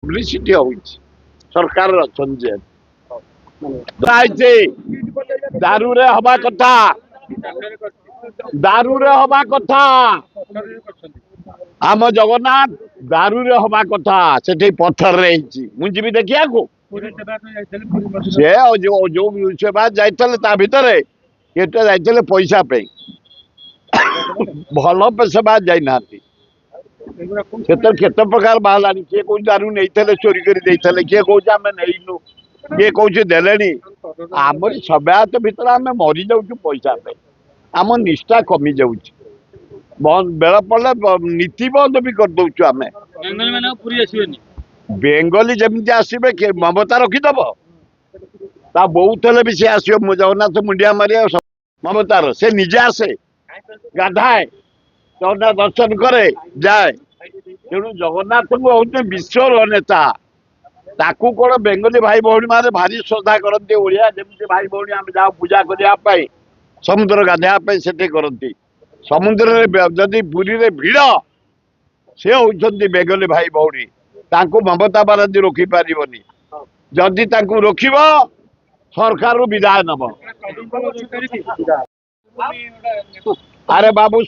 publicity हो सरकार अच्छे दारू रे हवा कथा दारू रे हवा कथा आम जगन्नाथ दारू रे हवा कथा से पत्थर रे मुझे देखिया को से जो सेवा जाते भितर केटे जाते पैसा पे भल सेवा जाना केते प्रकार बाहर किए कौ दारू नहीं चोरी कर किए कौ आम नईनु किए कौ देले आमरी सभ्यात भितर आम मरी जाऊँ पैसा पे आम निष्ठा कमी जाऊँ बेल पड़े नीति बंद भी कर दौचु आम बेंगली जमी आसबे ममता रखीदब ता बो थे भी सी आस जगन्नाथ मुंडिया मारे ममतार से निजे आसे गाधाए जगन्नाथ दर्शन करे जाए तेणु जगन्नाथ को हूँ विश्वर नेता ताकू कौन बेंगली भाई भौणी मारे भारी श्रद्धा करती ओडिया जमी भाई भौणी आम जाओ पूजा करने समुद्र गाधेवा से करती समुद्र जदि पुरी रे भिड़ से होती बेंगली भाई भौणी तांको ममता बानर्जी रोकी पारिबनी जदि तांको रोकिब सरकार विदाय नब अरे बाबू